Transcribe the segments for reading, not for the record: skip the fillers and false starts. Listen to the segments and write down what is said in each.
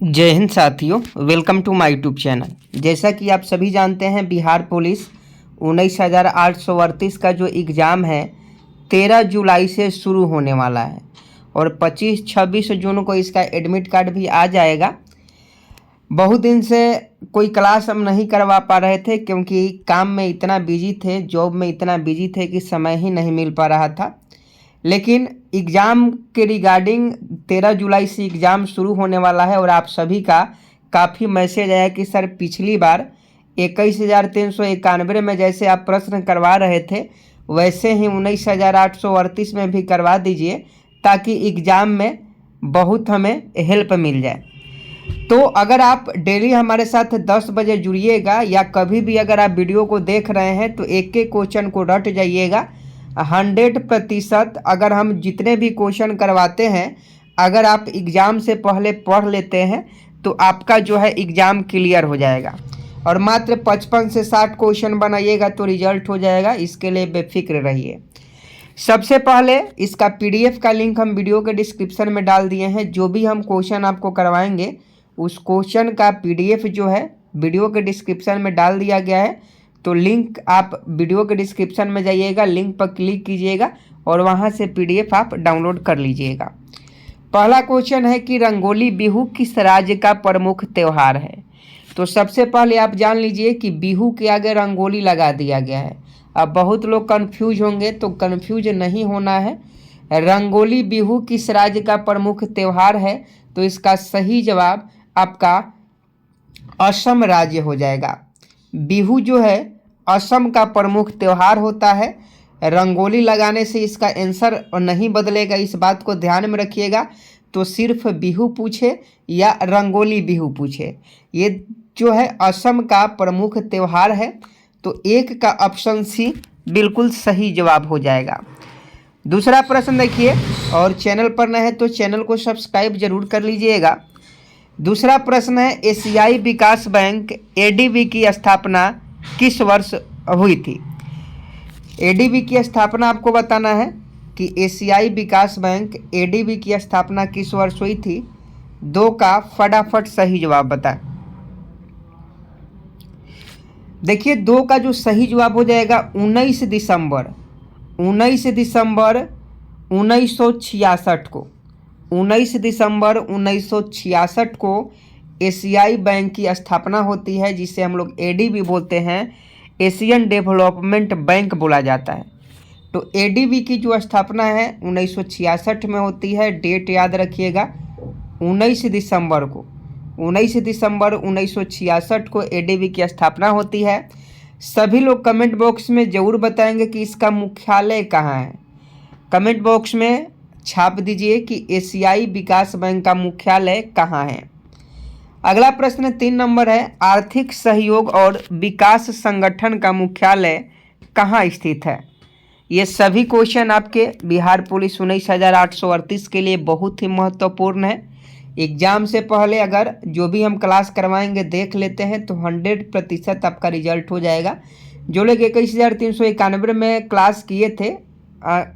जय हिंद साथियों, welcome to my YouTube channel. जैसा कि आप सभी जानते हैं, बिहार पुलिस 19,838 का जो एग्ज़ाम है 13 जुलाई से शुरू होने वाला है और 25-26 जून को इसका एडमिट कार्ड भी आ जाएगा। बहुत दिन से कोई क्लास हम नहीं करवा पा रहे थे क्योंकि काम में इतना बिजी थे, जॉब में इतना बिजी थे कि समय ही नहीं मिल पा रहा था। लेकिन एग्ज़ाम के रिगार्डिंग 13 जुलाई से एग्ज़ाम शुरू होने वाला है और आप सभी का काफ़ी मैसेज आया कि सर पिछली बार 21,391 में जैसे आप प्रश्न करवा रहे थे वैसे ही 19,838 में भी करवा दीजिए ताकि एग्ज़ाम में बहुत हमें हेल्प मिल जाए। तो अगर आप डेली हमारे साथ 10 बजे जुड़िएगा या कभी भी अगर आप वीडियो को देख रहे हैं तो एक एक क्वेश्चन को रट जाइएगा। 100% अगर हम जितने भी क्वेश्चन करवाते हैं अगर आप एग्ज़ाम से पहले पढ़ लेते हैं तो आपका जो है एग्ज़ाम क्लियर हो जाएगा और मात्र 55 से 60 क्वेश्चन बनाइएगा तो रिजल्ट हो जाएगा। इसके लिए बेफिक्र रहिए। सबसे पहले इसका पीडीएफ का लिंक हम वीडियो के डिस्क्रिप्शन में डाल दिए हैं। जो भी हम क्वेश्चन आपको करवाएंगे उस क्वेश्चन का पीडीएफ जो है वीडियो के डिस्क्रिप्शन में डाल दिया गया है। तो लिंक आप वीडियो के डिस्क्रिप्शन में जाइएगा, लिंक पर क्लिक कीजिएगा और वहां से पीडीएफ आप डाउनलोड कर लीजिएगा। पहला क्वेश्चन है कि रंगोली बिहू किस राज्य का प्रमुख त्यौहार है। तो सबसे पहले आप जान लीजिए कि बिहू के आगे रंगोली लगा दिया गया है। अब बहुत लोग कंफ्यूज होंगे, तो कंफ्यूज नहीं होना है। रंगोली बिहू किस राज्य का प्रमुख त्यौहार है, तो इसका सही जवाब आपका असम राज्य हो जाएगा। बिहू जो है असम का प्रमुख त्यौहार होता है। रंगोली लगाने से इसका आंसर नहीं बदलेगा, इस बात को ध्यान में रखिएगा। तो सिर्फ बिहू पूछे या रंगोली बिहू पूछे, ये जो है असम का प्रमुख त्यौहार है। तो एक का ऑप्शन सी बिल्कुल सही जवाब हो जाएगा। दूसरा प्रश्न देखिए, और चैनल पर नए हैं तो चैनल को सब्सक्राइब जरूर कर लीजिएगा। दूसरा प्रश्न है, एशियाई विकास बैंक एडीबी की स्थापना किस वर्ष हुई थी। एडीबी की स्थापना आपको बताना है कि एशियाई विकास बैंक एडीबी की स्थापना किस वर्ष हुई थी। 2 का फटाफट सही जवाब बताएं। देखिए 2 का जो सही जवाब हो जाएगा 19 दिसंबर 1966 को। 19 दिसंबर 1966 को एशियाई बैंक की स्थापना होती है, जिसे हम लोग एडीबी बोलते हैं, एशियन डेवलपमेंट बैंक बोला जाता है। तो एडीबी की जो स्थापना है 1966 में होती है। डेट याद रखिएगा, 19 दिसंबर को 1966 को एडीबी की स्थापना होती है। सभी लोग कमेंट बॉक्स में ज़रूर बताएंगे कि इसका मुख्यालय कहाँ है। कमेंट बॉक्स में छाप दीजिए कि एशियाई विकास बैंक का मुख्यालय कहाँ है। अगला प्रश्न 3 नंबर है, आर्थिक सहयोग और विकास संगठन का मुख्यालय कहाँ स्थित है। ये सभी क्वेश्चन आपके बिहार पुलिस 19,838 के लिए बहुत ही महत्वपूर्ण है। एग्जाम से पहले अगर जो भी हम क्लास करवाएंगे देख लेते हैं तो 100% आपका रिजल्ट हो जाएगा। जो लोग 21,391 में क्लास किए थे,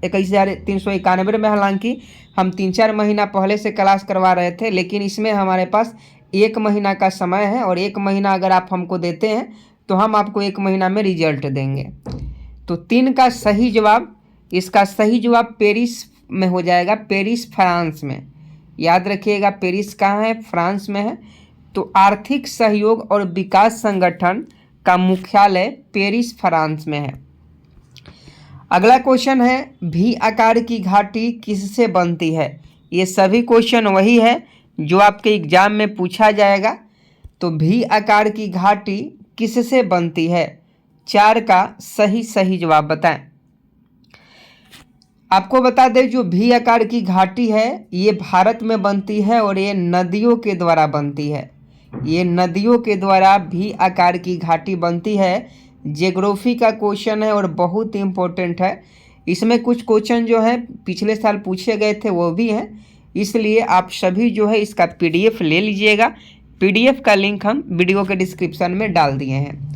21,391 में हालांकि हम 3-4 महीना पहले से क्लास करवा रहे थे, लेकिन इसमें हमारे पास 1 महीना का समय है और 1 महीना अगर आप हमको देते हैं तो हम आपको 1 महीना में रिजल्ट देंगे। तो 3 का सही जवाब, इसका सही जवाब पेरिस में हो जाएगा। पेरिस फ्रांस में, याद रखिएगा पेरिस कहाँ है, फ्रांस में है। तो आर्थिक सहयोग और विकास संगठन का मुख्यालय पेरिस फ्रांस में है। अगला क्वेश्चन है, भी आकार की घाटी किससे बनती है। ये सभी क्वेश्चन वही है जो आपके एग्जाम में पूछा जाएगा। तो भी आकार की घाटी किससे बनती है, 4 का सही जवाब बताएं। आपको बता दें जो भी आकार की घाटी है ये भारत में बनती है और ये नदियों के द्वारा बनती है। ये नदियों के द्वारा भी आकार की घाटी बनती है। ज्योग्राफी का क्वेश्चन है और बहुत इंपॉर्टेंट है। इसमें कुछ क्वेश्चन जो है पिछले साल पूछे गए थे वो भी हैं, इसलिए आप सभी जो है इसका पीडीएफ ले लीजिएगा। पीडीएफ का लिंक हम वीडियो के डिस्क्रिप्शन में डाल दिए हैं।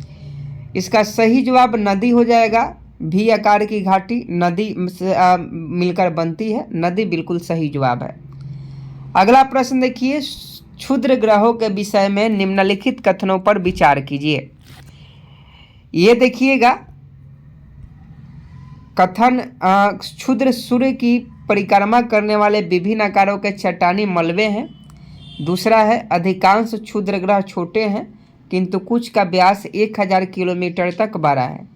इसका सही जवाब नदी हो जाएगा। भी आकार की घाटी नदी से मिलकर बनती है, नदी बिल्कुल सही जवाब है। अगला प्रश्न देखिए, क्षुद्र ग्रहों के विषय में निम्नलिखित कथनों पर विचार कीजिए। ये देखिएगा कथन, क्षुद्र सूर्य की परिक्रमा करने वाले विभिन्न आकारों के चट्टानी मलबे हैं। दूसरा है अधिकांश क्षुद्र ग्रह छोटे हैं किंतु कुछ का व्यास 1000 किलोमीटर तक बड़ा है।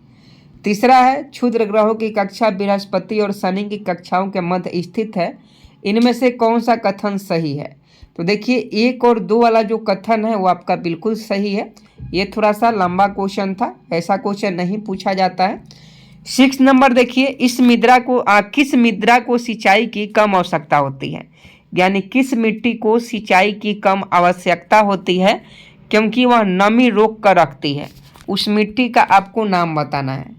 तीसरा है क्षुद्र ग्रहों की कक्षा बृहस्पति और शनि की कक्षाओं के मध्य स्थित है। इनमें से कौन सा कथन सही है? तो देखिए 1 और 2 वाला जो कथन है वो आपका बिल्कुल सही है। ये थोड़ा सा लंबा क्वेश्चन था, ऐसा क्वेश्चन नहीं पूछा जाता है। 6 नंबर देखिए, किस मृदा को सिंचाई की कम आवश्यकता होती है? यानी किस मिट्टी को सिंचाई की कम आवश्यकता होती है क्योंकि वह नमी रोक कर रखती है? उस मिट्टी का आपको नाम बताना है।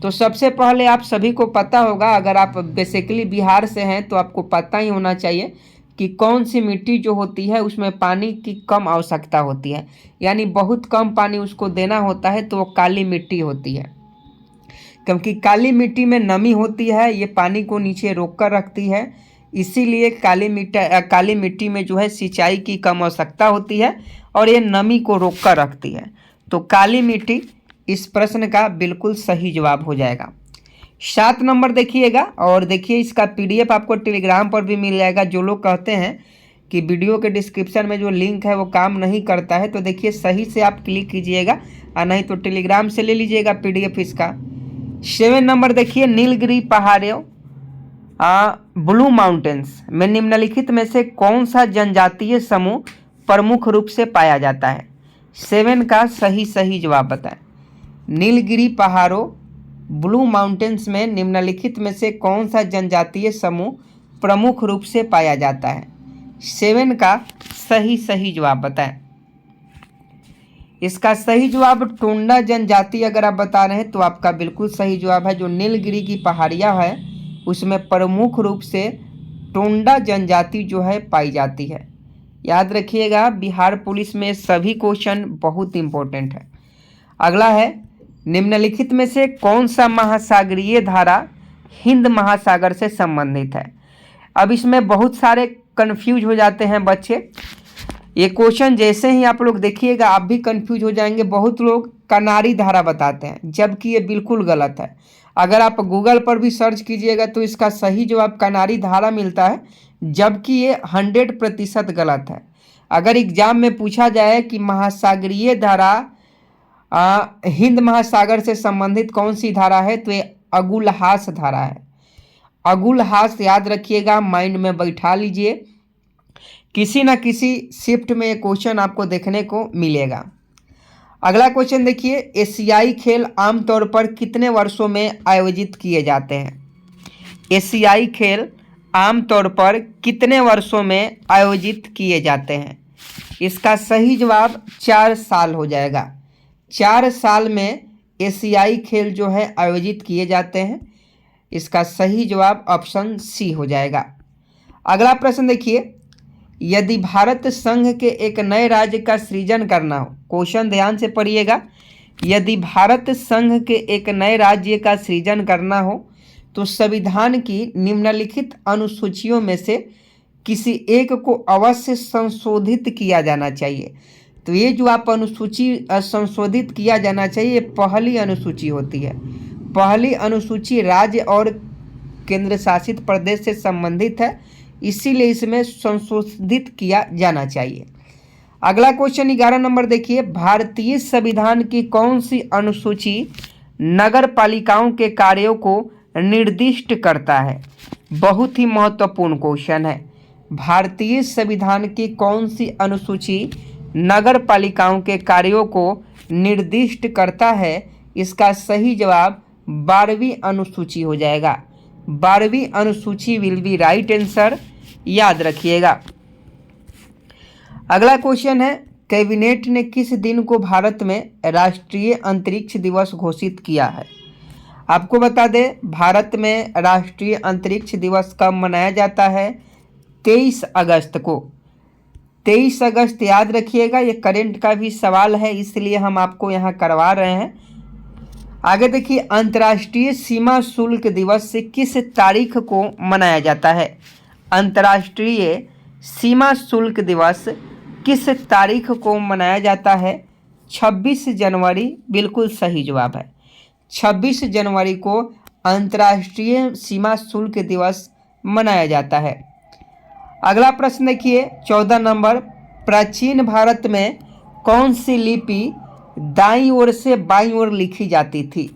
तो सबसे पहले आप सभी को पता होगा, अगर आप बेसिकली बिहार से हैं तो आपको पता ही होना चाहिए कि कौन सी मिट्टी जो होती है उसमें पानी की कम आवश्यकता होती है, यानी बहुत कम पानी उसको देना होता है, तो वो काली मिट्टी होती है। क्योंकि काली मिट्टी में नमी होती है, ये पानी को नीचे रोक कर रखती है, इसीलिए काली मिट्टी में जो है सिंचाई की कम आवश्यकता होती है और ये नमी को रोक कर रखती है। तो काली मिट्टी इस प्रश्न का बिल्कुल सही जवाब हो जाएगा। 7 नंबर देखिएगा, और देखिए इसका PDF आपको टेलीग्राम पर भी मिल जाएगा। जो लोग कहते हैं कि वीडियो के डिस्क्रिप्शन में जो लिंक है वो काम नहीं करता है, तो देखिए सही से आप क्लिक कीजिएगा, और नहीं तो टेलीग्राम से ले लीजिएगा PDF इसका। 7 नंबर देखिए, नीलगिरी पहाड़ियों ब्लू माउंटेन्स में निम्नलिखित में से कौन सा जनजातीय समूह प्रमुख रूप से पाया जाता है? 7 का सही जवाब बताएं। नीलगिरी पहाड़ों ब्लू माउंटेन्स में निम्नलिखित में से कौन सा जनजातीय समूह प्रमुख रूप से पाया जाता है? 7 का सही जवाब बताएं। इसका सही जवाब टोंडा जनजाति अगर आप बता रहे हैं तो आपका बिल्कुल सही जवाब है। जो नीलगिरी की पहाड़ियाँ है उसमें प्रमुख रूप से टोंडा जनजाति जो है पाई जाती है। याद रखिएगा, बिहार पुलिस में सभी क्वेश्चन बहुत इंपॉर्टेंट है। अगला है, निम्नलिखित में से कौन सा महासागरीय धारा हिंद महासागर से संबंधित है? अब इसमें बहुत सारे कंफ्यूज हो जाते हैं बच्चे। ये क्वेश्चन जैसे ही आप लोग देखिएगा आप भी कंफ्यूज हो जाएंगे। बहुत लोग कनारी धारा बताते हैं, जबकि ये बिल्कुल गलत है। अगर आप गूगल पर भी सर्च कीजिएगा तो इसका सही जवाब कनारी धारा मिलता है, जबकि ये 100% गलत है। अगर एग्जाम में पूछा जाए कि महासागरीय धारा हिंद महासागर से संबंधित कौन सी धारा है, तो ये अगुलहास धारा है। अगुलहास याद रखिएगा, माइंड में बैठा लीजिए, किसी ना किसी शिफ्ट में ये क्वेश्चन आपको देखने को मिलेगा। अगला क्वेश्चन देखिए, एशियाई खेल आमतौर पर कितने वर्षों में आयोजित किए जाते हैं? एशियाई खेल आमतौर पर कितने वर्षों में आयोजित किए जाते हैं? इसका सही जवाब 4 साल हो जाएगा। 4 साल में एशियाई खेल जो है आयोजित किए जाते हैं। इसका सही जवाब ऑप्शन सी हो जाएगा। अगला प्रश्न देखिए, यदि भारत संघ के एक नए राज्य का सृजन करना हो, क्वेश्चन ध्यान से पढ़िएगा, यदि भारत संघ के एक नए राज्य का सृजन करना हो तो संविधान की निम्नलिखित अनुसूचियों में से किसी एक को अवश्य संशोधित किया जाना चाहिए। तो ये जो आप अनुसूची संशोधित किया जाना चाहिए, ये पहली अनुसूची होती है। पहली अनुसूची राज्य और केंद्र शासित प्रदेश से संबंधित है, इसीलिए इसमें संशोधित किया जाना चाहिए। अगला क्वेश्चन 11 नंबर देखिए, भारतीय संविधान की कौन सी अनुसूची नगर पालिकाओं के कार्यों को निर्दिष्ट करता है? बहुत ही महत्वपूर्ण क्वेश्चन है। भारतीय संविधान की कौन सी अनुसूची नगर पालिकाओं के कार्यों को निर्दिष्ट करता है? इसका सही जवाब 12वीं अनुसूची हो जाएगा। 12वीं अनुसूची विल बी राइट आंसर, याद रखिएगा। अगला क्वेश्चन है, कैबिनेट ने किस दिन को भारत में राष्ट्रीय अंतरिक्ष दिवस घोषित किया है? आपको बता दें, भारत में राष्ट्रीय अंतरिक्ष दिवस कब मनाया जाता है? 23 अगस्त को। 23 अगस्त याद रखिएगा, ये करंट का भी सवाल है, इसलिए हम आपको यहाँ करवा रहे हैं। आगे देखिए, अंतर्राष्ट्रीय सीमा शुल्क दिवस से किस तारीख को मनाया जाता है? अंतर्राष्ट्रीय सीमा शुल्क दिवस किस तारीख को मनाया जाता है? 26 जनवरी बिल्कुल सही जवाब है। 26 जनवरी को अंतर्राष्ट्रीय सीमा शुल्क दिवस मनाया जाता है। अगला प्रश्न देखिए 14 नंबर, प्राचीन भारत में कौन सी लिपि दाईं ओर से बाईं ओर लिखी जाती थी?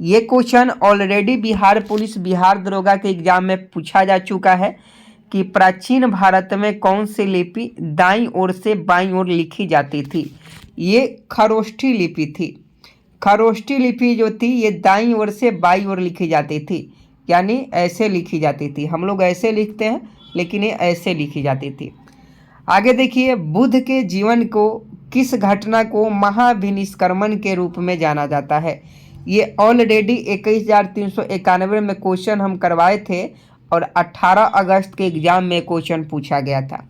ये question already Bihar police, Bihar दरोगा के एग्जाम में पूछा जा चुका है कि प्राचीन भारत में कौन सी लिपि दाईं ओर से बाईं ओर लिखी जाती थी। ये खरोष्ठी लिपि थी। खरोष्ठी लिपि जो थी ये दाईं ओर से बाईं ओर लिखी जाती थी, यानी ऐसे लिखी जाती थी। हम लोग ऐसे लिखते हैं लेकिन ये ऐसे लिखी जाती थी। आगे देखिए, बुद्ध के जीवन को किस घटना को महाभिनिष्क्रमण के रूप में जाना जाता है? ये ऑलरेडी 21,391 में क्वेश्चन हम करवाए थे और 18 अगस्त के एग्जाम में क्वेश्चन पूछा गया था।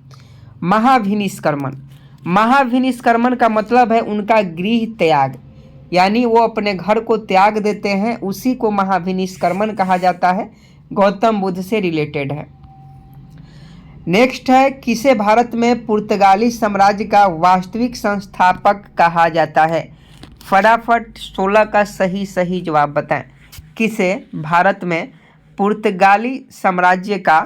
महाभिनिष्क्रमण, महाभिनिष्क्रमण का मतलब है उनका गृह त्याग, यानी वो अपने घर को त्याग देते हैं, उसी को महाभिनिष्क्रमण कहा जाता है। गौतम बुद्ध से रिलेटेड है। नेक्स्ट है, किसे भारत में पुर्तगाली साम्राज्य का वास्तविक संस्थापक कहा जाता है? फटाफट 16 का सही जवाब बताएं। किसे भारत में पुर्तगाली साम्राज्य का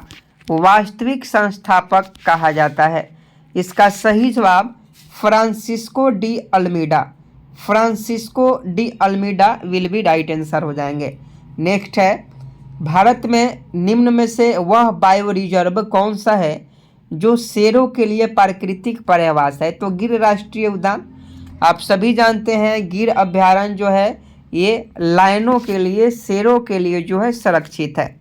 वास्तविक संस्थापक कहा जाता है? इसका सही जवाब Francisco de Almeida. Francisco de Almeida will be right answer हो जाएंगे। नेक्स्ट है, भारत में निम्न में से वह बायो रिजर्व कौन सा है जो शेरों के लिए प्राकृतिक पर्यावास है? तो गिर राष्ट्रीय उद्यान, आप सभी जानते हैं गिर अभ्यारण्य जो है ये लायनों के लिए, शेरों के लिए जो है संरक्षित है।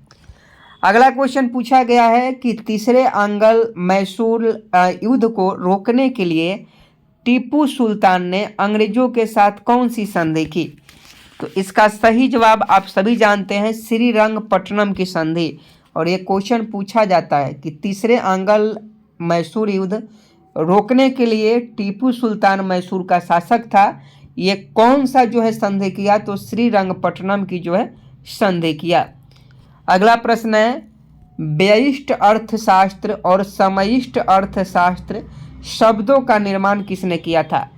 अगला क्वेश्चन पूछा गया है कि तीसरे आंग्ल मैसूर युद्ध को रोकने के लिए टीपू सुल्तान ने अंग्रेजों के साथ कौन सी संधि की? तो इसका सही जवाब आप सभी जानते हैं श्रीरंगपट्टनम की संधि। और ये क्वेश्चन पूछा जाता है कि तीसरे आंग्ल मैसूर युद्ध रोकने के लिए टीपू सुल्तान मैसूर का शासक था, ये कौन सा जो है संधि किया? तो श्रीरंगपट्टनम की जो है संधि किया। अगला प्रश्न है, व्ययिष्ट अर्थशास्त्र और समयिष्ट अर्थशास्त्र शब्दों का निर्माण किसने किया था?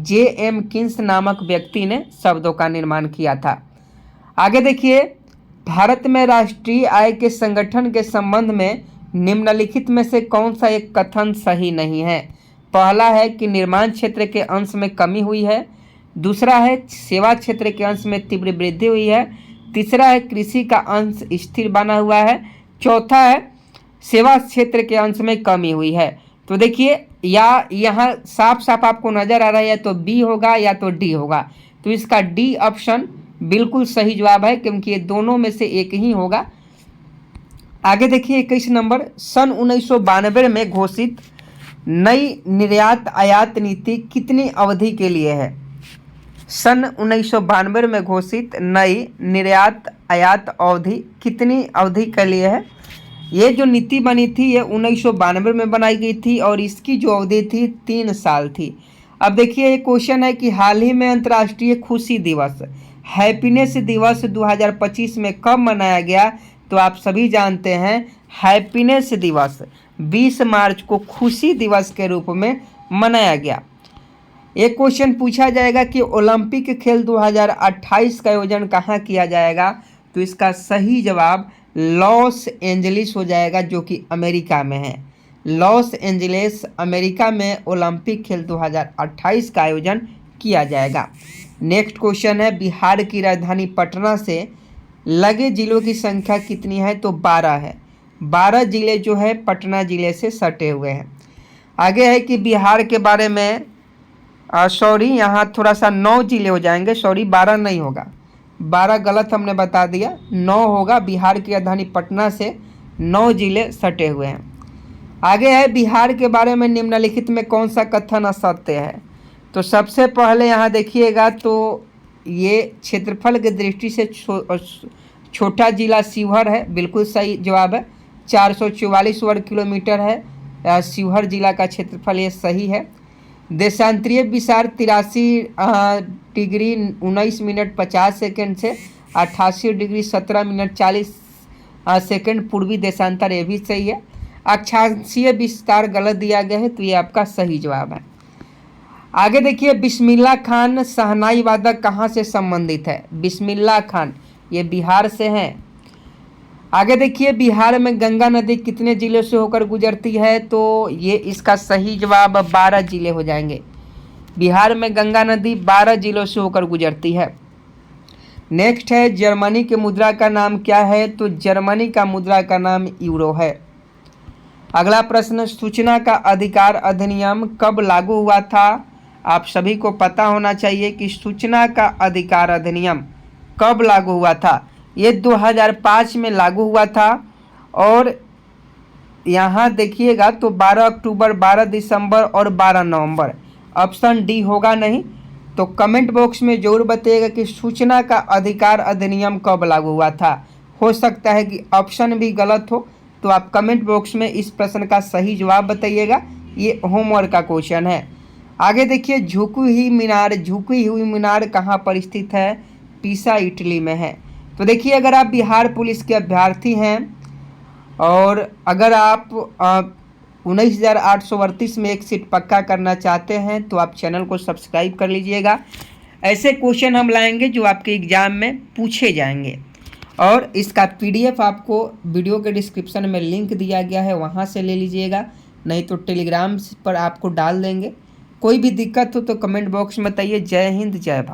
J.M. किन्स नामक व्यक्ति ने शब्दों का निर्माण किया था। आगे देखिए, भारत में राष्ट्रीय आय के संगठन के संबंध में निम्नलिखित में से कौन सा एक कथन सही नहीं है? पहला है कि निर्माण क्षेत्र के अंश में कमी हुई है। दूसरा है सेवा क्षेत्र के अंश में तीव्र वृद्धि हुई है। तीसरा है कृषि का अंश स्थिर बना हुआ है। चौथा है सेवा क्षेत्र के अंश में कमी हुई है। तो देखिए, या यहाँ साफ साफ आपको नजर आ रहा है या तो बी होगा या तो डी होगा। तो इसका डी ऑप्शन बिल्कुल सही जवाब है, क्योंकि ये दोनों में से एक ही होगा। आगे देखिए 21 नंबर, सन 1992 में घोषित नई निर्यात आयात नीति कितनी अवधि के लिए है? सन 1992 में घोषित नई निर्यात आयात अवधि कितनी अवधि के लिए है? ये जो नीति बनी थी ये 1992 में बनाई गई थी और इसकी जो अवधि थी 3 साल थी। अब देखिए, ये क्वेश्चन है कि हाल ही में अंतर्राष्ट्रीय खुशी दिवस, हैप्पीनेस दिवस 2025 में कब मनाया गया? तो आप सभी जानते हैं हैप्पीनेस दिवस 20 मार्च को खुशी दिवस के रूप में मनाया गया। एक क्वेश्चन पूछा जाएगा कि ओलंपिक खेल 2028 का आयोजन कहाँ किया जाएगा? तो इसका सही जवाब लॉस एंजलिस हो जाएगा, जो कि अमेरिका में है। लॉस एंजलिस अमेरिका में ओलंपिक खेल 2028 का आयोजन किया जाएगा। नेक्स्ट क्वेश्चन है, बिहार की राजधानी पटना से लगे जिलों की संख्या कितनी है? तो 12 है। 12 जिले जो है पटना जिले से सटे हुए हैं। आगे है कि बिहार के बारे में यहाँ थोड़ा सा 9 जिले हो जाएंगे, 12 नहीं होगा, 12 गलत हमने बता दिया, 9 होगा। बिहार की राजधानी पटना से 9 जिले सटे हुए हैं। आगे है, बिहार के बारे में निम्नलिखित में कौन सा कथन असत्य है? तो सबसे पहले यहाँ देखिएगा तो ये क्षेत्रफल की दृष्टि से छोटा जिला शिवहर है, बिल्कुल सही जवाब है। 444 वर्ग किलोमीटर है शिवहर जिला का क्षेत्रफल, ये सही है। देशांतरीय विसार 83 डिग्री 19 मिनट 50 सेकेंड से 88 डिग्री 17 मिनट 40 सेकेंड पूर्वी देशांतर, ये भी सही है। अक्षांशीय विस्तार गलत दिया गया है, तो ये आपका सही जवाब है। आगे देखिए, बिस्मिल्लाह खान शहनाई वादक कहाँ से संबंधित है? बिस्मिल्लाह खान ये बिहार से हैं। आगे देखिए, बिहार में गंगा नदी कितने जिलों से होकर गुजरती है? तो ये इसका सही जवाब 12 जिले हो जाएंगे। बिहार में गंगा नदी 12 जिलों से होकर गुजरती है। नेक्स्ट है, जर्मनी की मुद्रा का नाम क्या है? तो जर्मनी का मुद्रा का नाम यूरो है। अगला प्रश्न, सूचना का अधिकार अधिनियम कब लागू हुआ था? आप सभी को पता होना चाहिए कि सूचना का अधिकार अधिनियम कब लागू हुआ था। ये 2005 में लागू हुआ था। और यहाँ देखिएगा तो 12 अक्टूबर, 12 दिसंबर और 12 नवंबर, ऑप्शन डी होगा नहीं। तो कमेंट बॉक्स में जरूर बताइएगा कि सूचना का अधिकार अधिनियम कब लागू हुआ था। हो सकता है कि ऑप्शन भी गलत हो, तो आप कमेंट बॉक्स में इस प्रश्न का सही जवाब बताइएगा। ये होमवर्क का क्वेश्चन है। आगे देखिए, झुकी हुई मीनार कहाँ पर स्थित है? पीसा, इटली में है। तो देखिए, अगर आप बिहार पुलिस के अभ्यर्थी हैं और अगर आप 19,838 में एक सीट पक्का करना चाहते हैं तो आप चैनल को सब्सक्राइब कर लीजिएगा। ऐसे क्वेश्चन हम लाएंगे जो आपके एग्ज़ाम में पूछे जाएंगे। और इसका PDF आपको वीडियो के डिस्क्रिप्शन में लिंक दिया गया है, वहाँ से ले लीजिएगा, नहीं तो टेलीग्राम पर आपको डाल देंगे। कोई भी दिक्कत हो तो कमेंट बॉक्स में बताइए। जय हिंद, जय भारत।